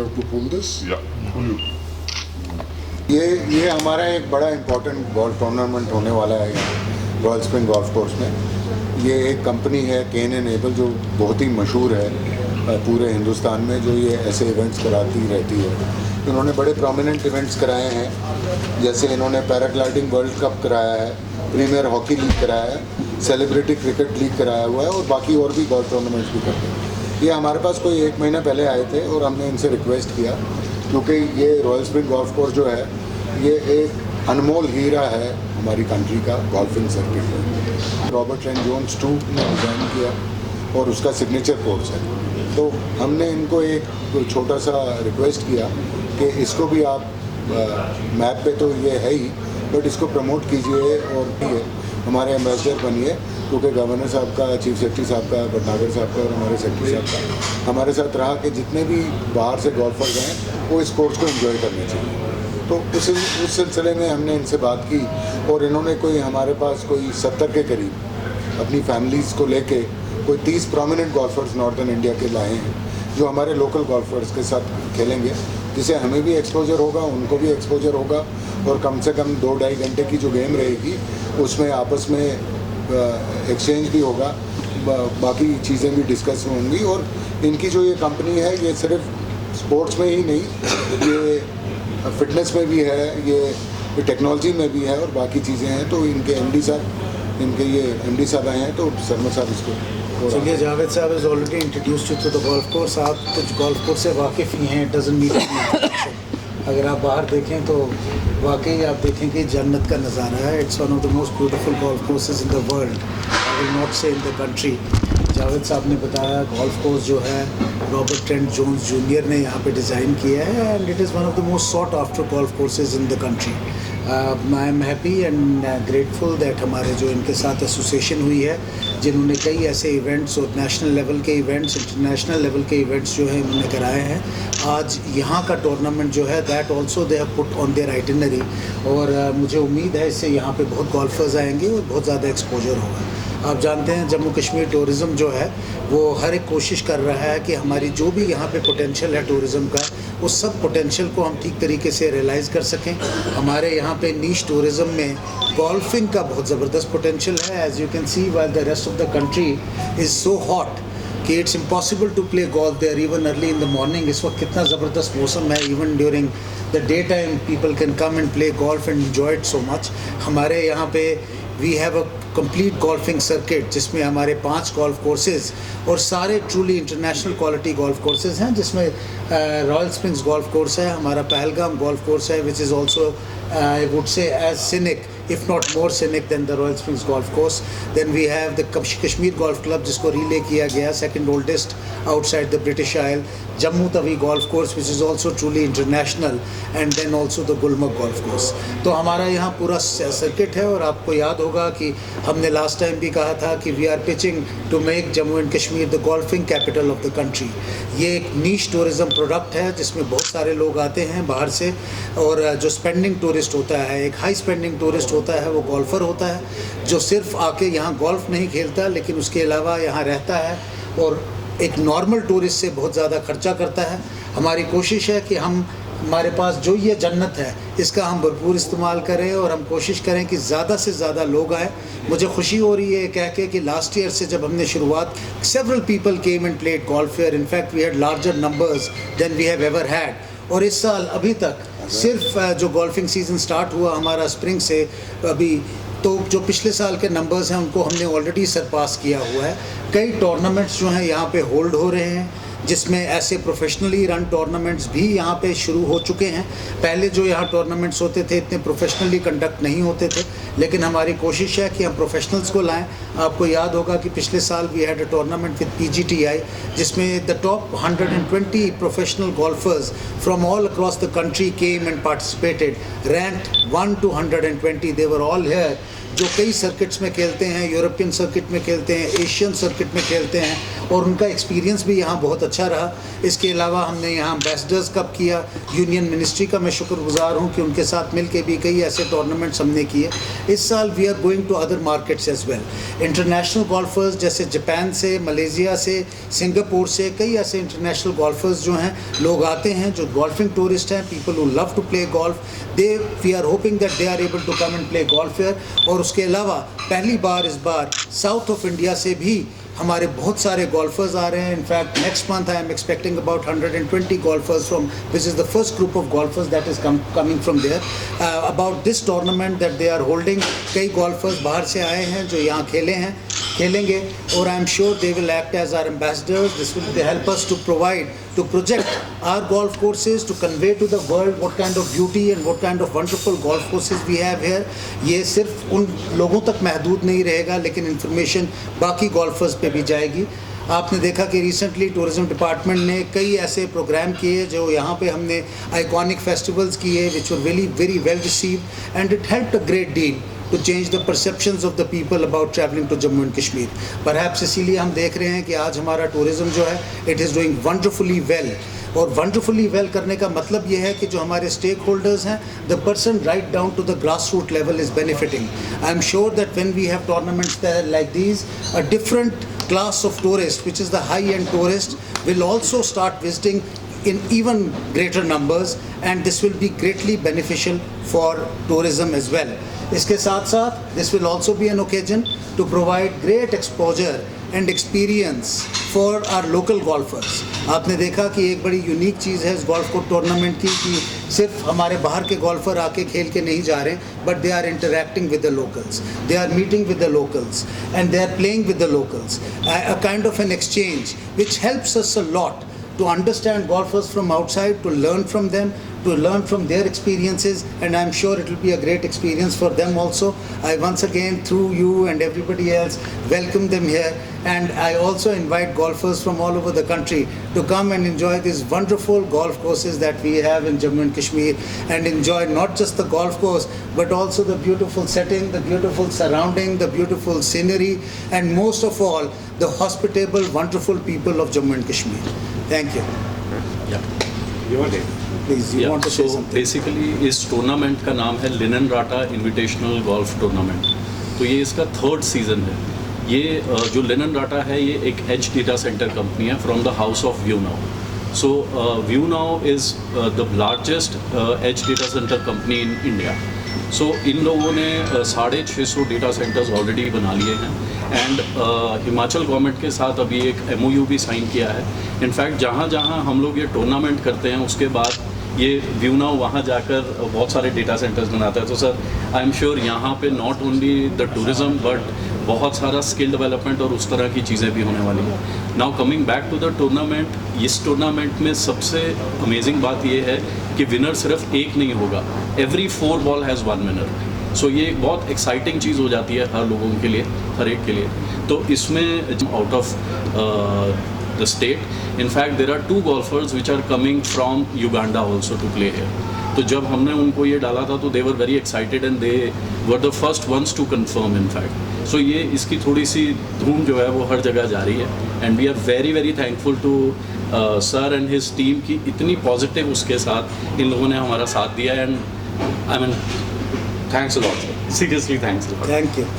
have to pull this? Yeah. Pull it. ये हमारा एक बड़ा इम्पोर्टेंट गोल्फ टूर्नामेंट होने वाला है रॉयल स्प्रिंग गोल्फ कोर्स में। ये एक कंपनी है केन एंड एबल जो बहुत ही मशहूर है पूरे हिंदुस्तान में, जो ये ऐसे इवेंट्स कराती रहती है। इन्होंने बड़े प्रोमिनेंट इवेंट्स कराए हैं, जैसे इन्होंने पैराग्लाइडिंग वर्ल्ड कप कराया है, प्रीमियर हॉकी लीग कराया है, सेलिब्रिटी क्रिकेट लीग कराया हुआ है और बाकी और भी गोल्फ टूर्नामेंट्स भी करते हैं। ये हमारे पास कोई 1 महीना पहले आए थे और हमने इनसे रिक्वेस्ट किया, क्योंकि ये रॉयल स्प्रिंग गोल्फ कोर्स जो है ये एक अनमोल हीरा है हमारी कंट्री का गोल्फिंग सर्किट में। रॉबर्ट एंड जोन्स 2 ने डिज़ाइन किया और उसका सिग्नेचर कोर्स है। तो हमने इनको एक छोटा सा रिक्वेस्ट किया कि इसको भी आप मैप पे तो ये है ही, बट इसको प्रमोट कीजिए और भी हमारे एम्बेसडर बनिए, क्योंकि गवर्नर साहब का, चीफ सेक्रेटरी साहब का, भटनागर साहब का और हमारे सेक्रेटरी साहब का हमारे साथ रहा कि जितने भी बाहर से गोल्फर गए वो इस कोर्स को एंजॉय करने चाहिए। तो उस सिलसिले में हमने इनसे बात की और इन्होंने कोई हमारे पास कोई 70 के करीब अपनी फैमिलीज़ को लेके कोई 30 प्रोमिनेंट गोल्फर्स नॉर्थन इंडिया के लाए हैं, जो हमारे लोकल गोल्फर्स के साथ खेलेंगे, जिससे हमें भी एक्सपोजर होगा, उनको भी एक्सपोजर होगा और कम से कम 2-2.5 घंटे की जो गेम रहेगी उसमें आपस में एक्सचेंज भी होगा, बाकी चीज़ें भी डिस्कस होंगी। और इनकी जो ये कंपनी है ये सिर्फ स्पोर्ट्स में ही नहीं, ये फिटनेस में भी है, ये टेक्नोलॉजी में भी है और बाकी चीज़ें हैं। तो इनके एमडी साहब आए हैं, तो शर्मा साहब इसको। चलिए, Javed sahab is already introduced to the golf course. आप कुछ गोल्फ कोर्स से वाकिफ़ ही हैं, डजंट नीड अगर आप बाहर देखें तो वाकई आप देखेंगे जन्नत का नज़ारा है। It's one of the most beautiful golf courses in the world, I will not से इन द कंट्री। जावेद साहब ने बताया गोल्फ कोर्स जो है रॉबर्ट ट्रेंट जोन्स जूनियर ने यहाँ पे डिज़ाइन किया है and it is one of the most sought after golf courses in the country. I am happy and grateful that हमारे जो इनके साथ एसोसिएशन हुई है, जिन्होंने कई ऐसे इवेंट्स और नेशनल लेवल के इवेंट्स, इंटरनेशनल लेवल के इवेंट्स जो है इन्होंने कराए हैं। आज यहाँ का टूर्नामेंट जो है that also they have put on their itinerary और मुझे उम्मीद है इससे यहाँ पे बहुत गोल्फर्स आएंगे और बहुत ज़्यादा एक्सपोजर होगा। आप जानते हैं जम्मू कश्मीर टूरिज़्म जो है वो हर एक कोशिश कर रहा है कि हमारी जो भी यहाँ पे पोटेंशियल है टूरिज़्म का, उस सब पोटेंशियल को हम ठीक तरीके से रियलाइज़ कर सकें। हमारे यहाँ पे नीश टूरिज़्म में गोल्फिंग का बहुत ज़बरदस्त पोटेंशियल है। As you can see while the rest of the country is so hot कि it's impossible to play golf there even early in the morning. इस वक्त कितना ज़बरदस्त मौसम है, even during the day time people can come and play golf and enjoy it so much. हमारे यहाँ पे we have a complete golfing circuit जिसमें हमारे 5 गोल्फ कोर्सेज और सारे truly international quality golf courses हैं, जिसमें रॉयल स्प्रिंग्स गोल्फ कोर्स है, हमारा पहलगाम गोल्फ कोर्स है which is also I would say as scenic if not more scenic than the Royal Springs Golf Course. Then we have the Kashmir Golf Club जिसको relay किया गया, second oldest outside the British Isle, Jammu Tawi Golf Course which is also truly international, and then also the Gulmarg Golf Course. तो हमारा यहाँ पूरा circuit है और आपको याद होगा कि हमने लास्ट टाइम भी कहा था कि we are pitching to make Jammu and Kashmir the golfing capital of the country. ये एक नीश टूरिज़म प्रोडक्ट है जिसमें बहुत सारे लोग आते हैं बाहर से, और जो स्पेंडिंग टूरिस्ट होता है, एक हाई स्पेंडिंग टूरिस्ट होता है, वो गोल्फ़र होता है जो सिर्फ आके यहाँ गोल्फ़ नहीं खेलता लेकिन उसके अलावा यहाँ रहता है और एक नॉर्मल टूरिस्ट से बहुत ज़्यादा खर्चा करता है। हमारी कोशिश है कि हमारे पास जो ये जन्नत है इसका हम भरपूर इस्तेमाल करें और हम कोशिश करें कि ज़्यादा से ज़्यादा लोग आएँ। मुझे खुशी हो रही है कह के कि लास्ट ईयर से जब हमने शुरुआत, several people came and played golf here, in fact we had larger numbers than we have ever had. और इस साल अभी तक सिर्फ जो गोल्फिंग सीज़न स्टार्ट हुआ हमारा स्प्रिंग से अभी, तो जो पिछले साल के नंबर्स हैं उनको हमने ऑलरेडी सरपास किया हुआ है। कई टूर्नामेंट्स जो हैं यहाँ पे होल्ड हो रहे हैं, जिसमें ऐसे प्रोफेशनली रन टूर्नामेंट्स भी यहाँ पे शुरू हो चुके हैं। पहले जो यहाँ टूर्नामेंट्स होते थे इतने प्रोफेशनली कंडक्ट नहीं होते थे, लेकिन हमारी कोशिश है कि हम प्रोफेशनल्स को लाएं। आपको याद होगा कि पिछले साल we had a tournament with PGTI जिसमें the top 120 professional golfers from all across the country came and participated, ranked 1 to 120, they were all here जो कई सर्किट्स में खेलते हैं, यूरोपियन सर्किट में खेलते हैं, एशियन सर्किट में खेलते हैं, और उनका एक्सपीरियंस भी यहाँ बहुत अच्छा रहा। इसके अलावा हमने यहाँ एम्बेसडर्स कप किया, यूनियन मिनिस्ट्री का मैं शुक्रगुजार हूँ कि उनके साथ मिल के भी कई ऐसे टूर्नामेंट्स हमने किए। इस साल we are going to other markets as well. International golfers जैसे जापान से, मलेशिया से, सिंगापुर से, कई ऐसे इंटरनेशनल गोल्फर्स जो हैं, लोग आते हैं जो गोल्फिंग टूरिस्ट हैं, people who love to play golf, we are hoping that they are able to come and play golf here. और उसके अलावा पहली बार इस बार साउथ ऑफ इंडिया से भी हमारे बहुत सारे गोल्फर्स आ रहे हैं। In fact next month I am expecting about 120 golfers from, which is the first group of golfers that is coming from there about this tournament that they are holding. कई golfers बाहर से आए हैं जो यहाँ खेलेंगे, और I am sure they will act as our ambassadors. This will help us to project our golf courses, to convey to the world what kind of beauty and what kind of wonderful golf courses we have here. ये सिर्फ उन लोगों तक महदूद नहीं रहेगा, लेकिन information बाकी गोल्फर्स पे भी जाएगी। आपने देखा कि रिसेंटली टूरिज्म डिपार्टमेंट ने कई ऐसे प्रोग्राम किए जो यहाँ पे हमने आइकॉनिक फेस्टिवल्स किए, which were very very well received, and it helped a great deal to change the perceptions of the people about traveling to Jammu and Kashmir. Perhaps इसीलिए हम देख रहे हैं कि आज हमारा टूरिज्म जो है, it is doing wonderfully well. और wonderfully well करने का मतलब ये है कि जो हमारे स्टेक होल्डर्स हैं, the person right down to the grassroots level is benefiting. I am sure that when we have tournaments there like these, a different class of tourists, which is the high-end tourist, will also start visiting in even greater numbers, and this will be greatly beneficial for tourism as well. इसके साथ साथ this will also be an occasion to provide great exposure and experience for our local golfers. आपने देखा कि एक बड़ी unique चीज़ है इस गोल्फ कोर्स टूर्नामेंट की, कि सिर्फ हमारे बाहर के गोल्फर आके खेल के नहीं जा रहे, but they are interacting with the locals, they are meeting with the locals, and they are playing with the locals, a kind of an exchange which helps us a lot to understand golfers from outside, to learn from them, to learn from their experiences, and I'm sure it will be a great experience for them also. I once again, through you and everybody else, welcome them here, and I also invite golfers from all over the country to come and enjoy these wonderful golf courses that we have in Jammu and Kashmir, and enjoy not just the golf course, but also the beautiful setting, the beautiful surrounding, the beautiful scenery, and most of all, the hospitable, wonderful people of Jammu and Kashmir. Thank you. Yeah. Please, you want to say something? Basically इस tournament का नाम है linen rata invitational golf tournament. तो ये इसका 3rd season है। ये जो लिनन राटा है, ये एक एज डेटा सेंटर कंपनी है from the house of View Now. So View Now is the largest edge data centre company in India. So इन लोगों ने 650 डेटा सेंटर्स ऑलरेडी बना लिए हैं, एंड हिमाचल गवर्नमेंट के साथ अभी एक MOU भी साइन किया है। इनफैक्ट जहाँ जहाँ हम लोग ये टूर्नामेंट करते हैं, उसके बाद ये व्यू नाउ वहाँ जाकर बहुत सारे डेटा सेंटर्स बनाता है। तो सर, आई एम श्योर यहाँ पे not only the tourism, but बहुत सारा स्किल डेवलपमेंट और उस तरह की चीज़ें भी होने वाली हैं। Now coming back to the tournament, इस टूर्नामेंट में सबसे अमेजिंग बात ये है कि विनर सिर्फ एक नहीं होगा, एवरी 4 बॉल हैज़ 1 विनर। सो ये एक बहुत एक्साइटिंग चीज़ हो जाती है हर लोगों के लिए, हर एक के लिए। तो इसमें out of the state, in fact there are 2 golfers which are coming from Uganda also to play here. तो जब हमने उनको ये डाला था, तो they were very excited and they were the first ones to confirm in fact. So ये इसकी थोड़ी सी धूम जो है वो हर जगह जा रही है, and we are very very thankful to sir and his team की इतनी positive उसके साथ इन लोगों ने हमारा साथ दिया, and I mean thanks a lot, seriously thanks a lot. Thank you.